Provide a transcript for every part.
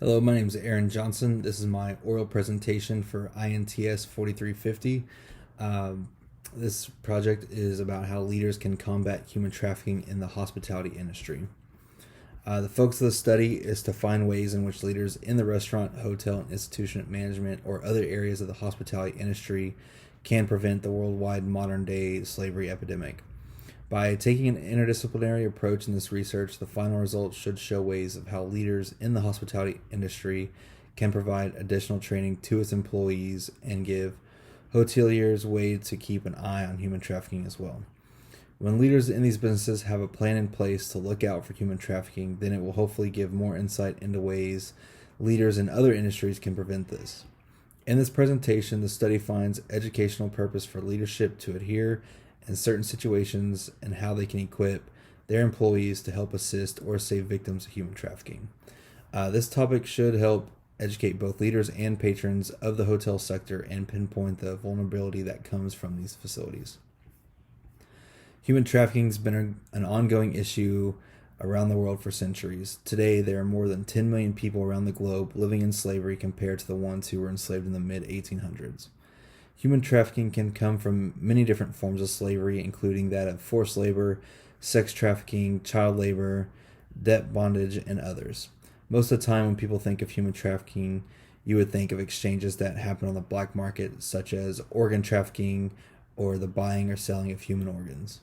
Hello, my name is Aaron Johnson. This is my oral presentation for INTS 4350. This project is about how leaders can combat human trafficking in the hospitality industry. The focus of the study is to find ways in which leaders in the restaurant, hotel, and institution management or other areas of the hospitality industry can prevent the worldwide modern day slavery epidemic. By taking an interdisciplinary approach in this research, the final results should show ways of how leaders in the hospitality industry can provide additional training to its employees and give hoteliers ways to keep an eye on human trafficking as well. When leaders in these businesses have a plan in place to look out for human trafficking, then it will hopefully give more insight into ways leaders in other industries can prevent this. In this presentation, the study finds educational purpose for leadership to adhere in certain situations and how they can equip their employees to help assist or save victims of human trafficking. This topic should help educate both leaders and patrons of the hotel sector and pinpoint the vulnerability that comes from these facilities. Human trafficking has been an ongoing issue around the world for centuries. Today, there are more than 10 million people around the globe living in slavery compared to the ones who were enslaved in the mid 1800s. Human trafficking can come from many different forms of slavery, including that of forced labor, sex trafficking, child labor, debt bondage, and others. Most of the time, when people think of human trafficking, you would think of exchanges that happen on the black market, such as organ trafficking or the buying or selling of human organs.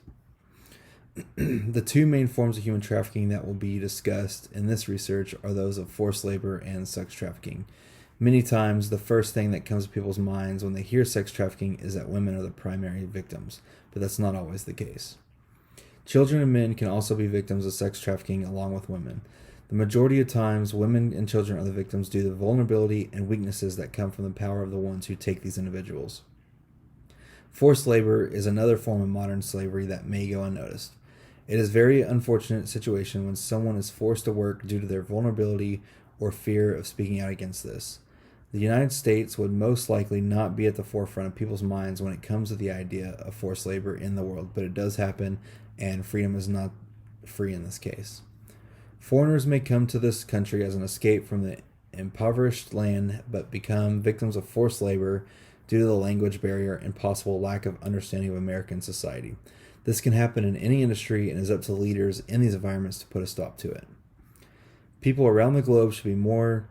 The two main forms of human trafficking that will be discussed in this research are those of forced labor and sex trafficking. Many times, the first thing that comes to people's minds when they hear sex trafficking is that women are the primary victims, but that's not always the case. Children and men can also be victims of sex trafficking along with women. The majority of times, women and children are the victims due to the vulnerability and weaknesses that come from the power of the ones who take these individuals. Forced labor is another form of modern slavery that may go unnoticed. It is a very unfortunate situation when someone is forced to work due to their vulnerability or fear of speaking out against this. The United States would most likely not be at the forefront of people's minds when it comes to the idea of forced labor in the world, but it does happen, and freedom is not free in this case. Foreigners may come to this country as an escape from the impoverished land, but become victims of forced labor due to the language barrier and possible lack of understanding of American society. This can happen in any industry and is up to leaders in these environments to put a stop to it. People around the globe should be more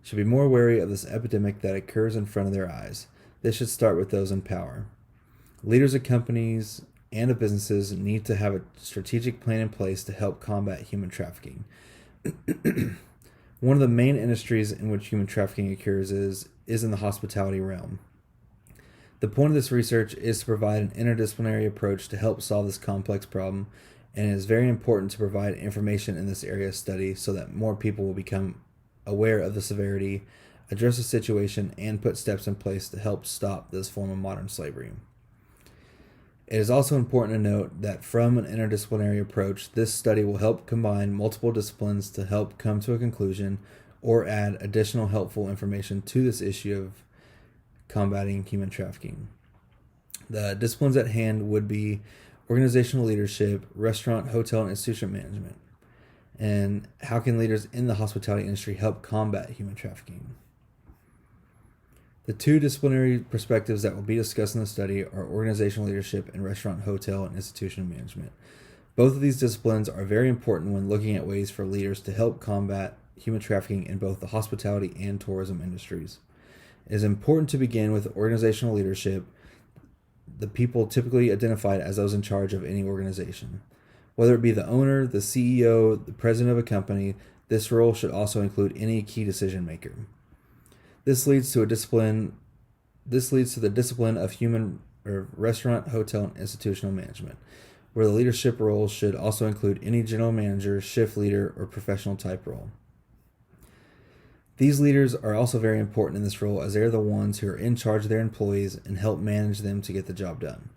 wary of this epidemic that occurs in front of their eyes. This should start with those in power. Leaders of companies and of businesses need to have a strategic plan in place to help combat human trafficking. One of the main industries in which human trafficking occurs is in the hospitality realm. The point of this research is to provide an interdisciplinary approach to help solve this complex problem, and it is very important to provide information in this area of study so that more people will become aware of the severity, address the situation, and put steps in place to help stop this form of modern slavery. It is also important to note that from an interdisciplinary approach, this study will help combine multiple disciplines to help come to a conclusion or add additional helpful information to this issue of combating human trafficking. The disciplines at hand would be organizational leadership, restaurant, hotel, and institution management. And how can leaders in the hospitality industry help combat human trafficking? The two disciplinary perspectives that will be discussed in the study are organizational leadership and restaurant, hotel, and institution management. Both of these disciplines are very important when looking at ways for leaders to help combat human trafficking in both the hospitality and tourism industries. It is important to begin with organizational leadership, the people typically identified as those in charge of any organization. Whether it be the owner, the CEO, the president of a company, this role should also include any key decision maker. This leads to the discipline of human or restaurant, hotel, and institutional management, where the leadership role should also include any general manager, shift leader, or professional type role. These leaders are also very important in this role as they are the ones who are in charge of their employees and help manage them to get the job done.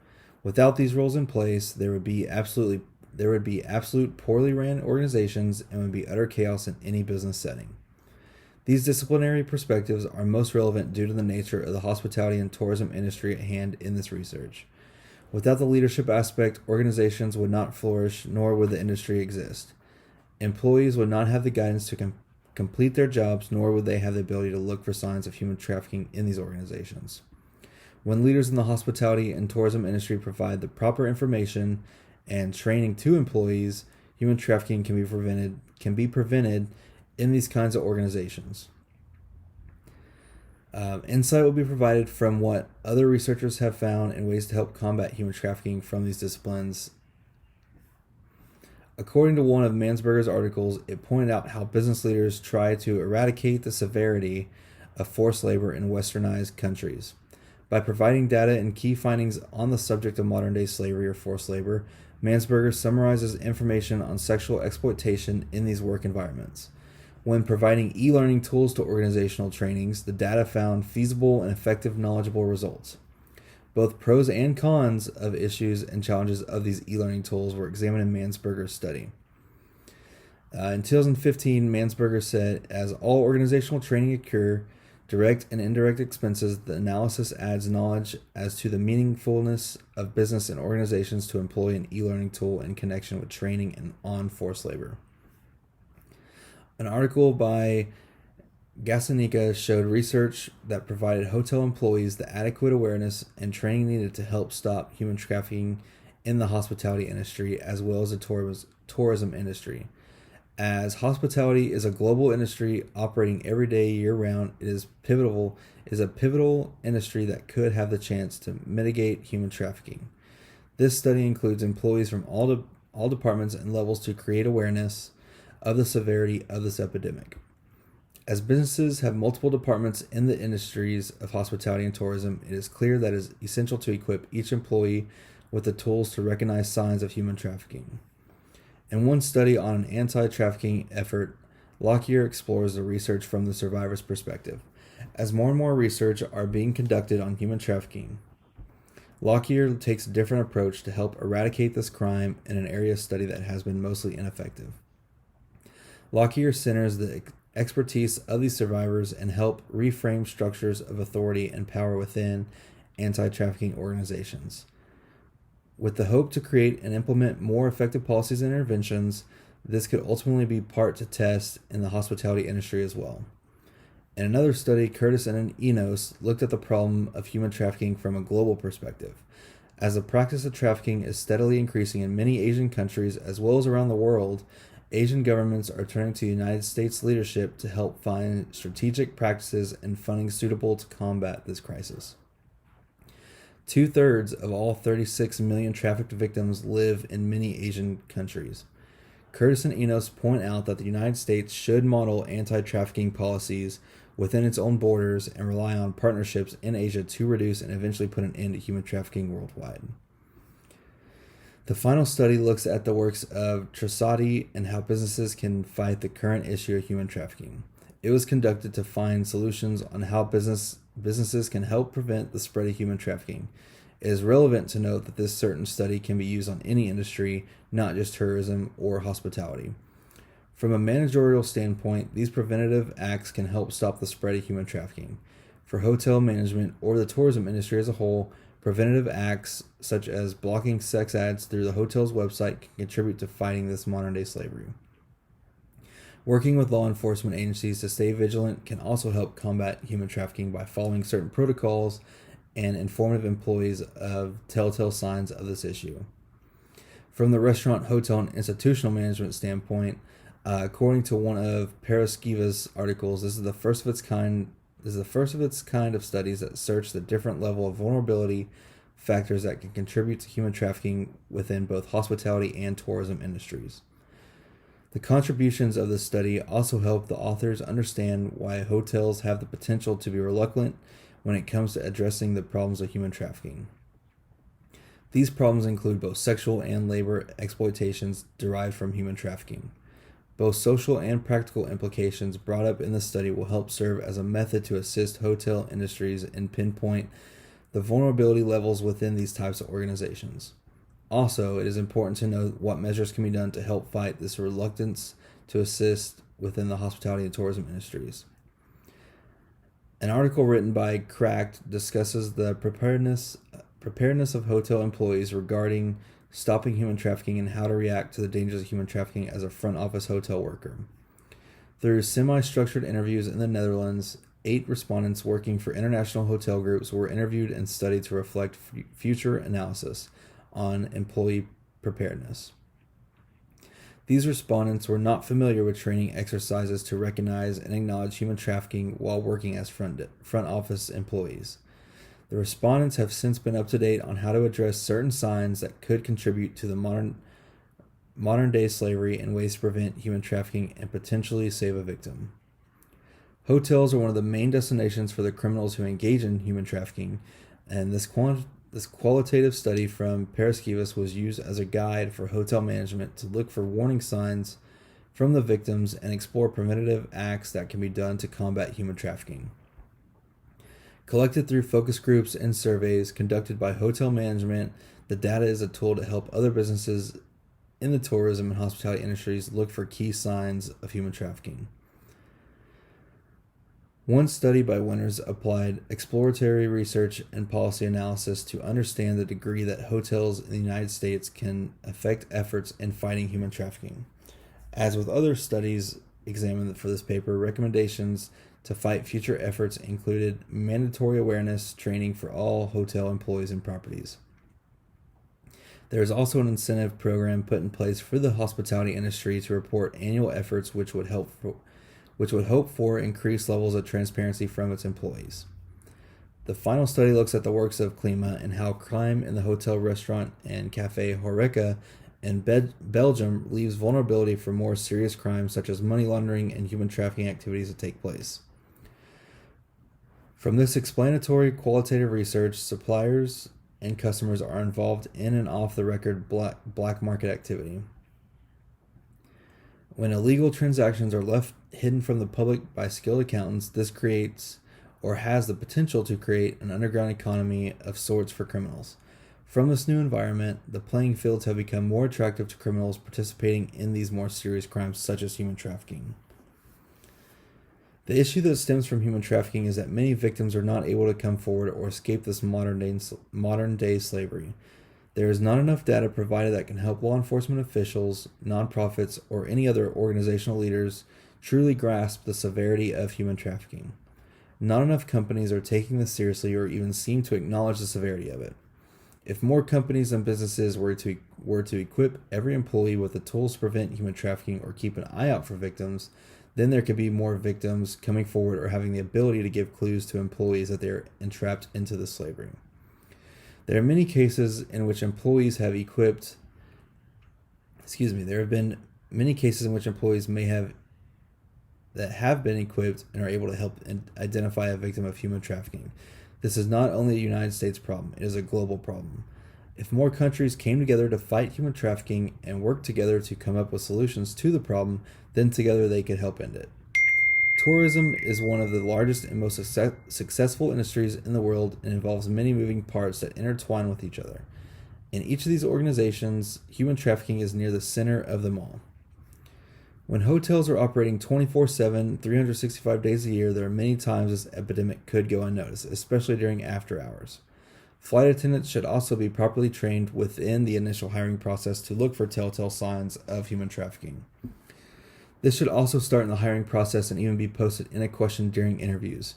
Without these roles in place, there would be absolute poorly ran organizations and would be utter chaos in any business setting. These disciplinary perspectives are most relevant due to the nature of the hospitality and tourism industry at hand in this research. Without the leadership aspect, organizations would not flourish, nor would the industry exist. Employees would not have the guidance to complete their jobs, nor would they have the ability to look for signs of human trafficking in these organizations. When leaders in the hospitality and tourism industry provide the proper information and training to employees, human trafficking can be prevented in these kinds of organizations. Insight will be provided from what other researchers have found and ways to help combat human trafficking from these disciplines. According to one of Mansberger's articles, it pointed out how business leaders try to eradicate the severity of forced labor in westernized countries. By providing data and key findings on the subject of modern-day slavery or forced labor, Mansberger summarizes information on sexual exploitation in these work environments. When providing e-learning tools to organizational trainings, the data found feasible and effective knowledgeable results. Both pros and cons of issues and challenges of these e-learning tools were examined in Mansberger's study. In 2015, Mansberger said, as all organizational training occur, direct and indirect expenses, the analysis adds knowledge as to the meaningfulness of business and organizations to employ an e-learning tool in connection with training and on forced labor. An article by Gasanika showed research that provided hotel employees the adequate awareness and training needed to help stop human trafficking in the hospitality industry as well as the tourism industry. As hospitality is a global industry operating every day year-round, it is a pivotal industry that could have the chance to mitigate human trafficking. This study includes employees from all departments and levels to create awareness of the severity of this epidemic. As businesses have multiple departments in the industries of hospitality and tourism, it is clear that it is essential to equip each employee with the tools to recognize signs of human trafficking. In one study on an anti-trafficking effort, Lockyer explores the research from the survivor's perspective. As more and more research are being conducted on human trafficking, Lockyer takes a different approach to help eradicate this crime in an area of study that has been mostly ineffective. Lockyer centers the expertise of these survivors and help reframe structures of authority and power within anti-trafficking organizations. With the hope to create and implement more effective policies and interventions, this could ultimately be part to test in the hospitality industry as well. In another study, Curtis and Enos looked at the problem of human trafficking from a global perspective. As the practice of trafficking is steadily increasing in many Asian countries as well as around the world, Asian governments are turning to United States leadership to help find strategic practices and funding suitable to combat this crisis. 2/3 of all 36 million trafficked victims live in many Asian countries. Curtis and Enos point out that the United States should model anti-trafficking policies within its own borders and rely on partnerships in Asia to reduce and eventually put an end to human trafficking worldwide. The final study looks at the works of Trasadi and how businesses can fight the current issue of human trafficking. It was conducted to find solutions on how businesses can help prevent the spread of human trafficking. It is relevant to note that this certain study can be used on any industry, not just tourism or hospitality. From a managerial standpoint, these preventative acts can help stop the spread of human trafficking. For hotel management or the tourism industry as a whole, preventative acts such as blocking sex ads through the hotel's website can contribute to fighting this modern-day slavery. Working with law enforcement agencies to stay vigilant can also help combat human trafficking by following certain protocols and informative employees of telltale signs of this issue. From the restaurant, hotel, and institutional management standpoint, according to one of Paraskiva's articles, this is the first of its kind of studies that search the different level of vulnerability factors that can contribute to human trafficking within both hospitality and tourism industries. The contributions of this study also help the authors understand why hotels have the potential to be reluctant when it comes to addressing the problems of human trafficking. These problems include both sexual and labor exploitations derived from human trafficking. Both social and practical implications brought up in the study will help serve as a method to assist hotel industries and pinpoint the vulnerability levels within these types of organizations. Also, it is important to know what measures can be done to help fight this reluctance to assist within the hospitality and tourism industries. An article written by Cracked discusses the preparedness of hotel employees regarding stopping human trafficking and how to react to the dangers of human trafficking as a front office hotel worker. Through semi-structured interviews in the Netherlands, 8 respondents working for international hotel groups were interviewed and studied to reflect future analysis on employee preparedness. These respondents were not familiar with training exercises to recognize and acknowledge human trafficking while working as front office employees. The respondents have since been up to date on how to address certain signs that could contribute to the modern day slavery and ways to prevent human trafficking and potentially save a victim. Hotels are one of the main destinations for the criminals who engage in human trafficking, and this qualitative study from Paraskevas was used as a guide for hotel management to look for warning signs from the victims and explore preventative acts that can be done to combat human trafficking. Collected through focus groups and surveys conducted by hotel management, the data is a tool to help other businesses in the tourism and hospitality industries look for key signs of human trafficking. One study by Winters applied exploratory research and policy analysis to understand the degree that hotels in the United States can affect efforts in fighting human trafficking. As with other studies examined for this paper, recommendations to fight future efforts included mandatory awareness training for all hotel employees and properties. There is also an incentive program put in place for the hospitality industry to report annual efforts which would hope for increased levels of transparency from its employees. The final study looks at the works of Klima and how crime in the hotel, restaurant, and cafe Horeca in Belgium leaves vulnerability for more serious crimes such as money laundering and human trafficking activities to take place. From this explanatory qualitative research, suppliers and customers are involved in and off the record black market activity. When illegal transactions are left hidden from the public by skilled accountants, this creates or has the potential to create an underground economy of sorts for criminals. From this new environment, the playing fields have become more attractive to criminals participating in these more serious crimes such as human trafficking. The issue that stems from human trafficking is that many victims are not able to come forward or escape this modern day slavery. There is not enough data provided that can help law enforcement officials, nonprofits, or any other organizational leaders truly grasp the severity of human trafficking. Not enough companies are taking this seriously or even seem to acknowledge the severity of it. If more companies and businesses were to equip every employee with the tools to prevent human trafficking or keep an eye out for victims, then there could be more victims coming forward or having the ability to give clues to employees that they are entrapped into the slavery. There are many cases in which employees have equipped. There have been many cases in which employees that have been equipped and are able to help identify a victim of human trafficking. This is not only a United States problem; it is a global problem. If more countries came together to fight human trafficking and work together to come up with solutions to the problem, then together they could help end it. Tourism is one of the largest and most successful industries in the world and involves many moving parts that intertwine with each other. In each of these organizations, human trafficking is near the center of them all. When hotels are operating 24/7, 365 days a year, there are many times this epidemic could go unnoticed, especially during after hours. Flight attendants should also be properly trained within the initial hiring process to look for telltale signs of human trafficking. This should also start in the hiring process and even be posted in a question during interviews.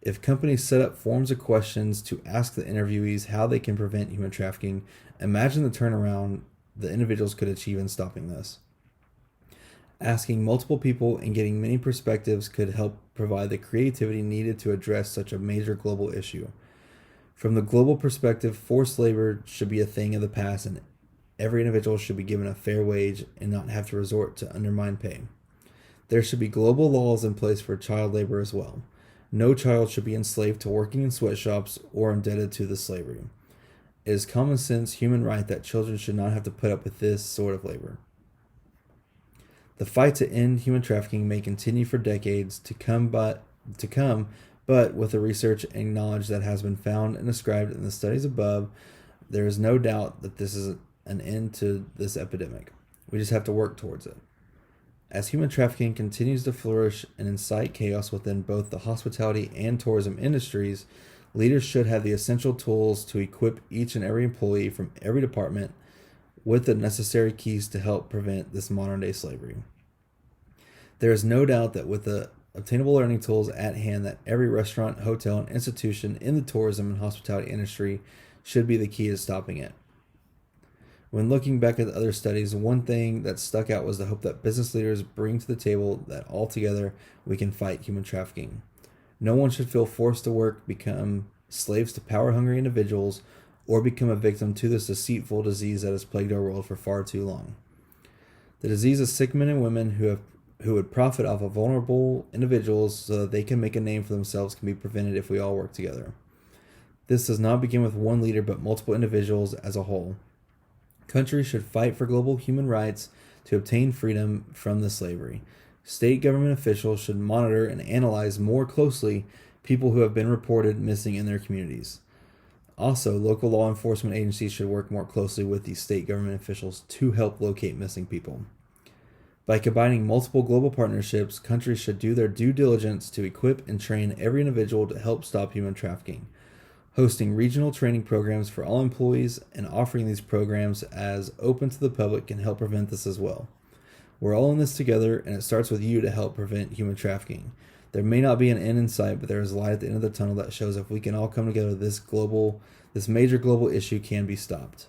If companies set up forms of questions to ask the interviewees how they can prevent human trafficking, imagine the turnaround the individuals could achieve in stopping this. Asking multiple people and getting many perspectives could help provide the creativity needed to address such a major global issue. From the global perspective, forced labor should be a thing of the past, and every individual should be given a fair wage and not have to resort to undermined pay. There should be global laws in place for child labor as well. No child should be enslaved to working in sweatshops or indebted to the slavery. It is common sense human right that children should not have to put up with this sort of labor. The fight to end human trafficking may continue for decades to come, but with the research and knowledge that has been found and described in the studies above, there is no doubt that this is an end to this epidemic. We just have to work towards it. As human trafficking continues to flourish and incite chaos within both the hospitality and tourism industries, leaders should have the essential tools to equip each and every employee from every department with the necessary keys to help prevent this modern-day slavery. There is no doubt that with the obtainable learning tools at hand, that every restaurant, hotel, and institution in the tourism and hospitality industry should be the key to stopping it. When looking back at the other studies, one thing that stuck out was the hope that business leaders bring to the table that all together we can fight human trafficking. No one should feel forced to work, become slaves to power-hungry individuals, or become a victim to this deceitful disease that has plagued our world for far too long. The disease of sick men and women who would profit off of vulnerable individuals so that they can make a name for themselves can be prevented if we all work together. This does not begin with one leader but multiple individuals as a whole. Countries should fight for global human rights to obtain freedom from the slavery. State government officials should monitor and analyze more closely people who have been reported missing in their communities. Also, local law enforcement agencies should work more closely with these state government officials to help locate missing people. By combining multiple global partnerships, countries should do their due diligence to equip and train every individual to help stop human trafficking. Hosting regional training programs for all employees and offering these programs as open to the public can help prevent this as well. We're all in this together, and it starts with you to help prevent human trafficking. There may not be an end in sight, but there is a light at the end of the tunnel that shows if we can all come together, this major global issue can be stopped.